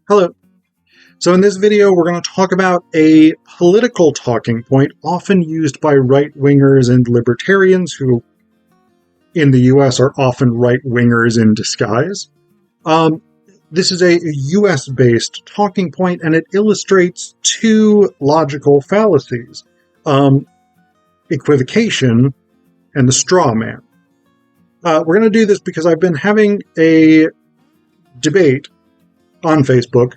Hello. So in this video, we're going to talk about a political talking point often used by right-wingers and libertarians who, in the US, are often right-wingers in disguise. This is a US-based talking point, and it illustrates two logical fallacies, equivocation and the straw man. We're going to do this because I've been having a debate on Facebook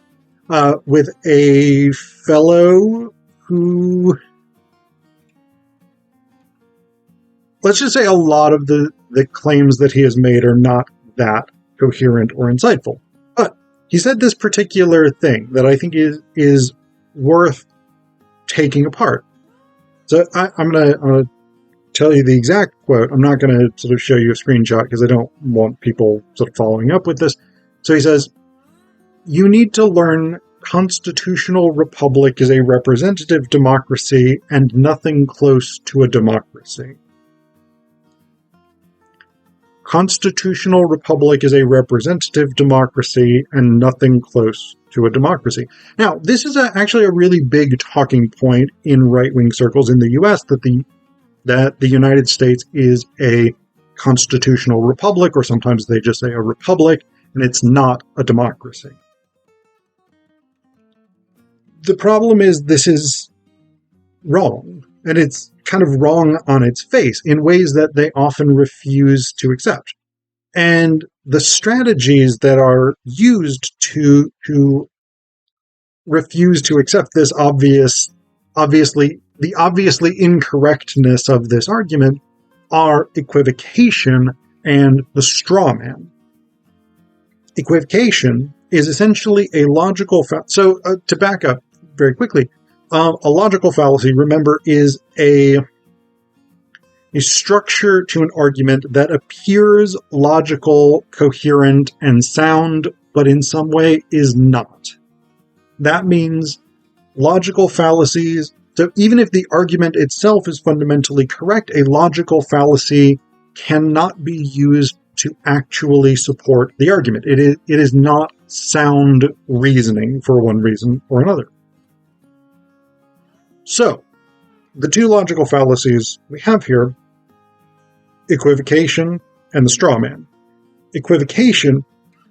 with a fellow who, let's just say a lot of the claims that he has made are not that coherent or insightful. But he said this particular thing that I think is worth taking apart. So I'm gonna tell you the exact quote. I'm not going to sort of show you a screenshot because I don't want people sort of following up with this. So he says, "You need to learn constitutional republic is a representative democracy and nothing close to a democracy." Constitutional republic is a representative democracy and nothing close to a democracy. Now, this is actually a really big talking point in right-wing circles in the US that the United States is a constitutional republic, or sometimes they just say a republic, and it's not a democracy. The problem is this is wrong, and it's kind of wrong on its face in ways that they often refuse to accept. And the strategies that are used to refuse to accept this obviously incorrectness of this argument are equivocation and the straw man. Equivocation is essentially a logical so to back up very quickly, a logical fallacy, remember, is a structure to an argument that appears logical, coherent, and sound, but in some way is not. That means logical fallacies, so even if the argument itself is fundamentally correct, a logical fallacy cannot be used to actually support the argument. It is not sound reasoning for one reason or another. So, the two logical fallacies we have here, equivocation and the straw man. Equivocation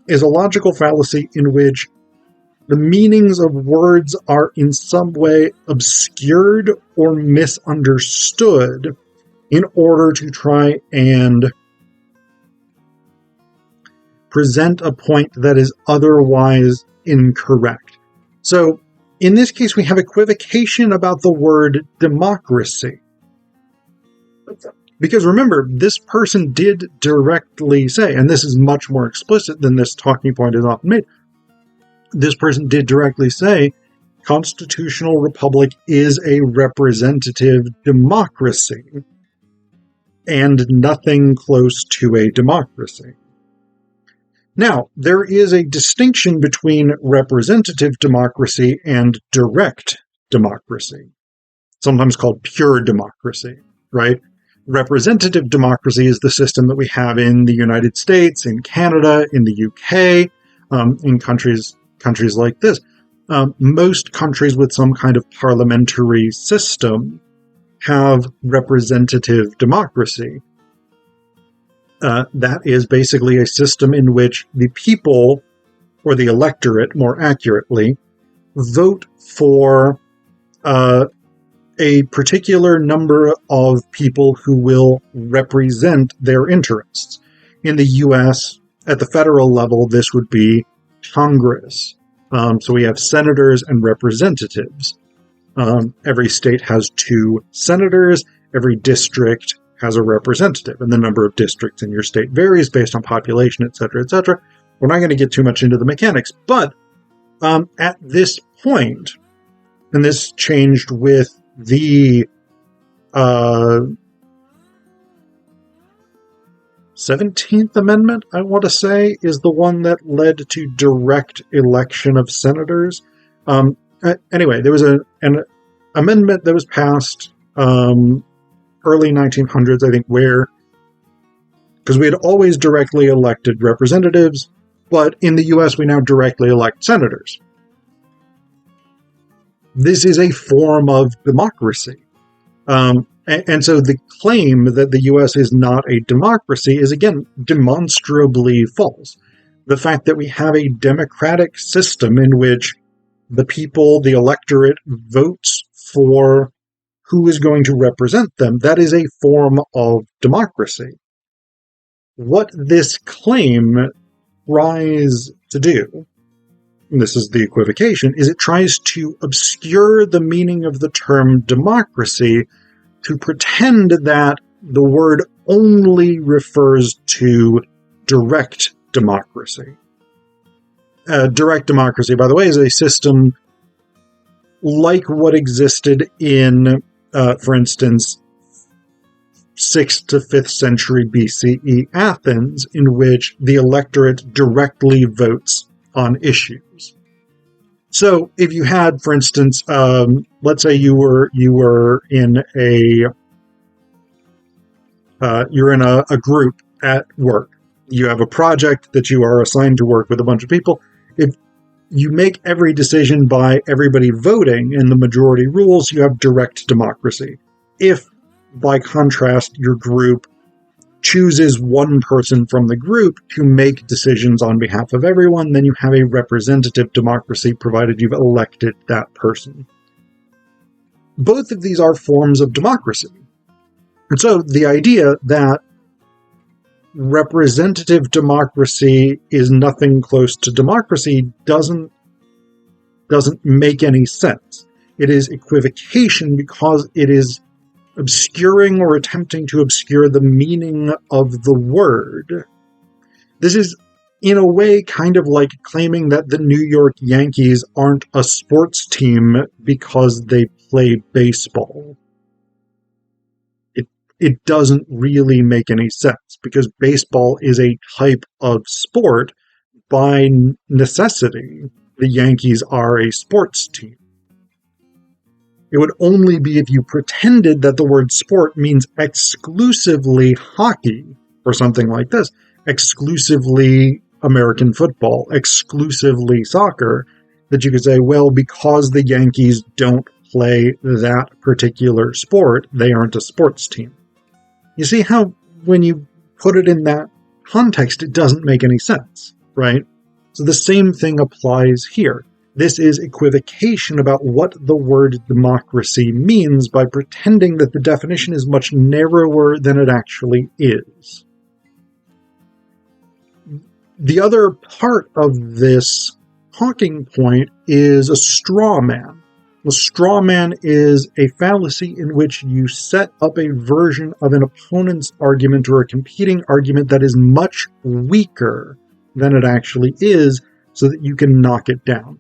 is a logical fallacy in which the meanings of words are in some way obscured or misunderstood in order to try and present a point that is otherwise incorrect. So, in this case, we have equivocation about the word democracy. Because remember, this person did directly say, and this is much more explicit than this talking point is often made, this person did directly say, constitutional republic is a representative democracy and nothing close to a democracy. Now, there is a distinction between representative democracy and direct democracy, sometimes called pure democracy, right? Representative democracy is the system that we have in the United States, in Canada, in the UK, in countries like this. Most countries with some kind of parliamentary system have representative democracy. That is basically a system in which the people, or the electorate more accurately, vote for a particular number of people who will represent their interests. In the US, at the federal level, this would be Congress. So we have senators and representatives. Every state has 2 senators. Every district has a representative, and the number of districts in your state varies based on population, etc., etc. We're not going to get too much into the mechanics, but at this point, and this changed with the 17th Amendment, I want to say, is the one that led to direct election of senators. Anyway, there was an amendment that was passed early 1900s, I think, because we had always directly elected representatives, but in the US we now directly elect senators. this is a form of democracy. And so the claim that the U.S. is not a democracy is, again, demonstrably false. The fact that we have a democratic system in which the people, the electorate, votes for who is going to represent them, that is a form of democracy. What this claim tries to do, and this is the equivocation, is it tries to obscure the meaning of the term democracy to pretend that the word only refers to direct democracy. Direct democracy, by the way, is a system like what existed in, for instance, 6th to 5th century BCE Athens, in which the electorate directly votes on issues. So if you had, for instance, let's say you were in you're in a group at work. You have a project that you are assigned to work with a bunch of people. If you make every decision by everybody voting in the majority rules, you have direct democracy. If, by contrast, your group chooses one person from the group to make decisions on behalf of everyone, then you have a representative democracy, provided you've elected that person. Both of these are forms of democracy. And so the idea that representative democracy is nothing close to democracy doesn't make any sense. It is equivocation because it is obscuring or attempting to obscure the meaning of the word. This is, in a way, kind of like claiming that the New York Yankees aren't a sports team because they play baseball. It doesn't really make any sense, because baseball is a type of sport. By necessity, the Yankees are a sports team. It would only be if you pretended that the word sport means exclusively hockey, or something like this, exclusively American football, exclusively soccer, that you could say, well, because the Yankees don't play that particular sport, they aren't a sports team. You see how, when you put it in that context, it doesn't make any sense, right? So the same thing applies here. This is equivocation about what the word democracy means by pretending that the definition is much narrower than it actually is. The other part of this talking point is a straw man. A straw man is a fallacy in which you set up a version of an opponent's argument or a competing argument that is much weaker than it actually is, so that you can knock it down.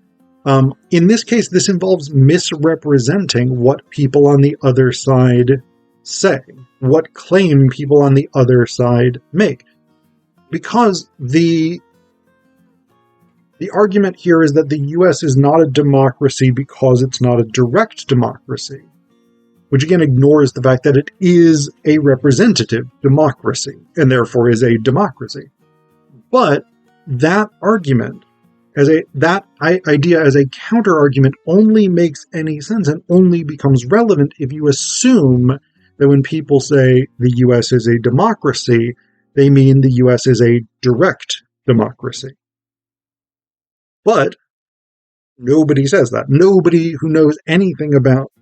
In this case, this involves misrepresenting what people on the other side say, what claim people on the other side make. Because the argument here is that the U.S. is not a democracy because it's not a direct democracy, which again ignores the fact that it is a representative democracy, and therefore is a democracy. But that argument, that idea as a counter-argument, only makes any sense and only becomes relevant if you assume that when people say the U.S. is a democracy, they mean the U.S. is a direct democracy. But nobody says that. Nobody who knows anything about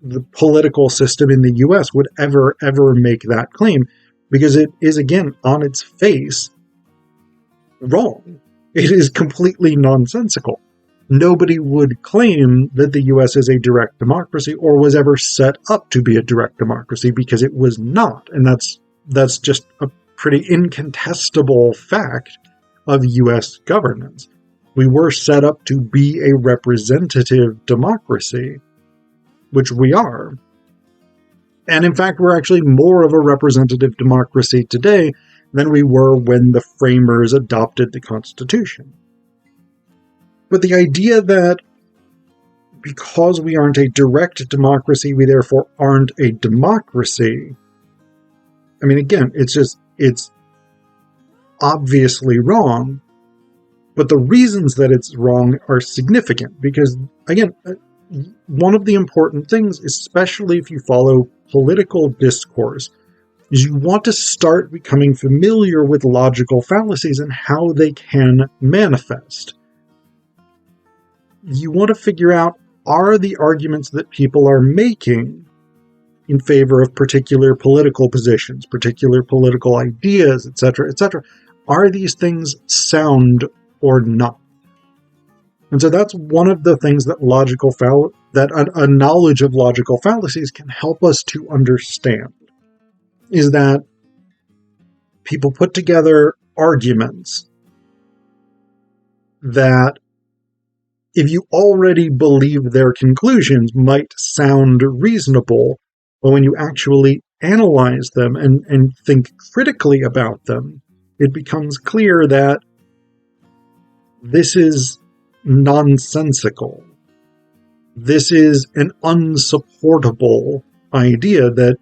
the political system in the U.S. would ever make that claim, because it is, again, on its face, wrong. It is completely nonsensical. Nobody would claim that the U.S. is a direct democracy or was ever set up to be a direct democracy, because it was not. And that's just a pretty incontestable fact of U.S. governance. We were set up to be a representative democracy, which we are. And in fact, we're actually more of a representative democracy today than we were when the framers adopted the Constitution. But the idea that because we aren't a direct democracy, we therefore aren't a democracy, I mean, again, it's obviously wrong, but the reasons that it's wrong are significant, because, again, one of the important things, especially if you follow political discourse, is you want to start becoming familiar with logical fallacies and how they can manifest. You want to figure out, are the arguments that people are making in favor of particular political positions, particular political ideas, etc., are these things sound or not? And so that's one of the things that a knowledge of logical fallacies can help us to understand, is that people put together arguments that, if you already believe their conclusions, might sound reasonable, but when you actually analyze them and think critically about them, it becomes clear that this is nonsensical. This is an unsupportable idea that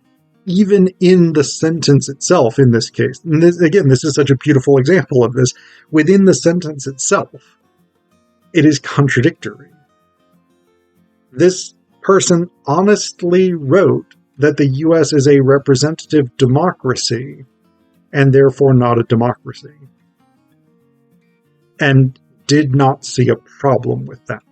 even in the sentence itself, in this case, and this is such a beautiful example of this, within the sentence itself, it is contradictory. This person honestly wrote that the U.S. is a representative democracy and therefore not a democracy, and did not see a problem with that.